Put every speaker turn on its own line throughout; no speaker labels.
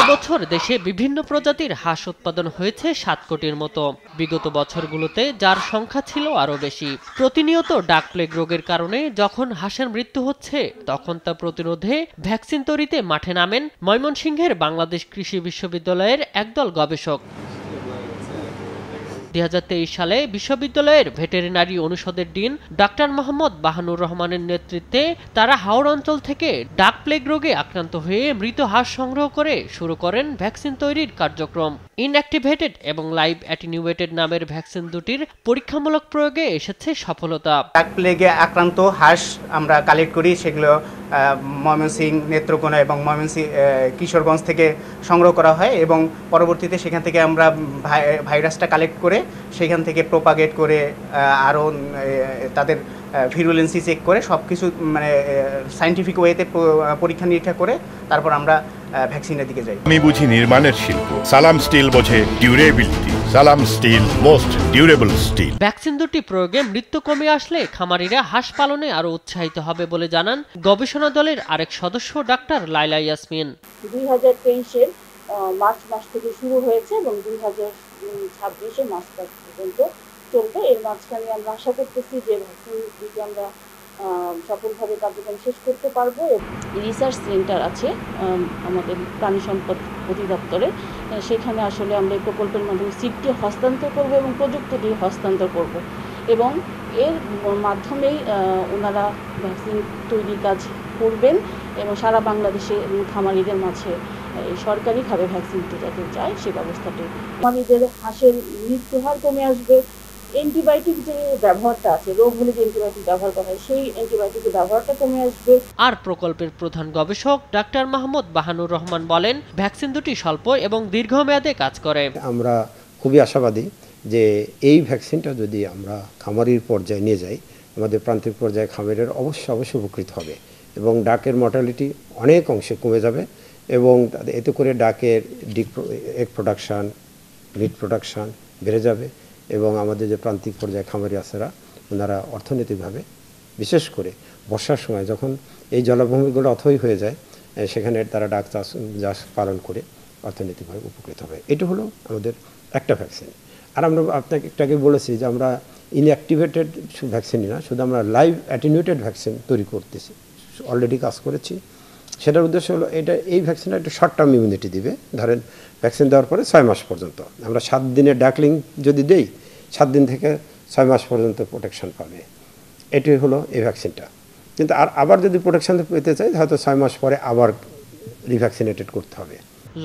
এবছর দেশে বিভিন্ন প্রজাতির হাঁস উৎপাদন হয়েছে 7 কোটির মতো। বিগত বছরগুলোতে যার সংখ্যা ছিল আরও বেশি। প্রতিনিয়ত ডাক প্লেগ রোগের কারণে যখন হাঁসের মৃত্যু হচ্ছে, তখন তা প্রতিরোধে ভ্যাকসিন তৈরিতে মাঠে নামেন ময়মনসিংহের বাংলাদেশ কৃষি বিশ্ববিদ্যালয়ের একদল গবেষক। 2023 সালে বিশ্ববিদ্যালয়ের ভেটেরিনারি অনুষদের ডিন ডাক্তার মোহাম্মদ বাহানুর রহমানের নেতৃত্বে তারা হাওর অঞ্চল থেকে ডাক প্লেগ রোগে আক্রান্ত হয়ে মৃত হাঁস সংগ্রহ করে শুরু করেন ভ্যাকসিন তৈরির কার্যক্রম। ইনঅ্যাক্টিভেটেড এবং লাইভ অ্যাটিনিউয়েটেড নামের ভ্যাকসিন দুটির পরীক্ষামূলক প্রয়োগে এসেছে সফলতা।
ডাক প্লেগে আক্রান্ত হাঁস আমরা কালেক্ট করি, সেগুলো ময়মনসিংহ, নেত্রকোনা এবং ময়মনসিংহ কিশোরগঞ্জ থেকে সংগ্রহ করা হয় এবং পরবর্তীতে সেখান থেকে আমরা ভাইরাসটা কালেক্ট করে সেখান থেকে প্রোপাগেট করে আরও তাদের ভিরুলেন্সি চেক করে সব কিছু মানে সায়েন্টিফিক ওয়েতে পরীক্ষা নিরীক্ষা করে তারপর আমরা ভ্যাকসিনের দিকে যাই।
আমি বুঝি নির্মাণের শিল্প, সালাম স্টিল বোঝে durability. Salam steel, most durable steel.
Vaccine দুটি প্রয়োগে মৃত্যু কমে আসলে খামারিরা হাঁস পালনে আরো উৎসাহিত হবে বলে জানান গবেষণা দলের আরেক সদস্য ডাক্তার লাইলা ইয়াসমিন।
2023-এর মার্চ মাস থেকে শুরু হয়েছে এবং 2026-এর মার্চ পর্যন্ত চলবে। এর মাঝখানে আমরা আশা করতেছি যে ভ্যাকসিন দিকে আমরা সফলভাবে কার্যক্রম শেষ করতে পারবো। রিসার্চ সেন্টার আছে আমাদের প্রাণী সম্পদ অধিদপ্তরে, সেখানে আসলে আমরা এই প্রকল্পের মাধ্যমে সিটটি হস্তান্তর করব এবং প্রযুক্তিটি হস্তান্তর করব এবং এর মাধ্যমেই ওনারা ভ্যাকসিন তৈরির কাজ করবেন এবং সারা বাংলাদেশে খামারিদের মাঝে সরকারিভাবে ভ্যাকসিনটি যাতে যায় সে ব্যবস্থাটি। খামারিদের হাঁসের মৃত্যু হার কমে আসবে। অ্যান্টিবায়োটিক যে ব্যবহারটা আছে, রোগ হলে যে অ্যান্টিবায়োটিক ব্যবহার করা হয় সেই অ্যান্টিবায়োটিকের ব্যবহারটা কমে আসবে।
আর প্রকল্পের প্রধান গবেষক ডাক্তার মোহাম্মদ বাহানুর রহমান বলেন, ভ্যাকসিন দুটি স্বল্প এবং দীর্ঘমেয়াদে কাজ করে।
আমরা খুবই আশাবাদী যে এই ভ্যাকসিনটা যদি আমরা খামারির পর্যায়ে নিয়ে যাই, আমাদের প্রান্তিক পর্যায়ে খামারের অবশ্যই উপকৃত হবে এবং ডাকের মর্টালিটি অনেক অংশে কমে যাবে এবং এতে করে ডাকের এগ প্রোডাকশান, মিট প্রোডাকশান বেড়ে যাবে এবং আমাদের যে প্রান্তিক পর্যায়ে খামারি আছেরা ওনারা অর্থনৈতিকভাবে, বিশেষ করে বর্ষার সময় যখন এই জলাভূমিগুলো অথই হয়ে যায়, সেখানে তারা ডাক চাষ পালন করে অর্থনৈতিকভাবে উপকৃত হবে। এটা হলো আমাদের একটা ভ্যাকসিন। আর আমরা আপনাকে একটু আগে বলেছি যে আমরা ইনঅ্যাক্টিভেটেড ভ্যাকসিনই না, শুধু আমরা লাইভ অ্যাটিনিউয়েটেড ভ্যাকসিন তৈরি করতেছি, অলরেডি কাজ করেছি। সেটার উদ্দেশ্য হলো এই ভ্যাকসিনটা একটু শর্ট টার্ম ইমিউনিটি দিবে। ধরেন ভ্যাকসিন দেওয়ার পরে 6 মাস পর্যন্ত আমরা 7 দিনের ডাকলিং যদি দেই, 7 দিন থেকে 6 মাস পর্যন্ত প্রোটেকশন পাবে। এটি হলো এই ভ্যাকসিনটা। কিন্তু আবার যদি প্রোটেকশন পেতে চাই হয়তো 6 মাস পরে আবার রিভ্যাকসিনেটেড করতে হবে।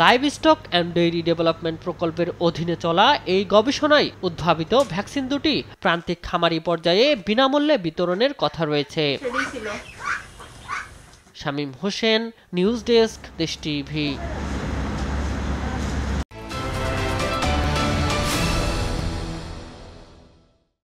Live stock and dairy development প্রকল্পের অধীনে চলা এই গবেষণায় উদ্ভাবিত ভ্যাকসিন দুটি প্রান্তিক খামারি পর্যায়ে বিনামূল্যে বিতরণের কথা রয়েছে। শামীম হোসেন, নিউজ ডেস্ক, দেশ টিভি।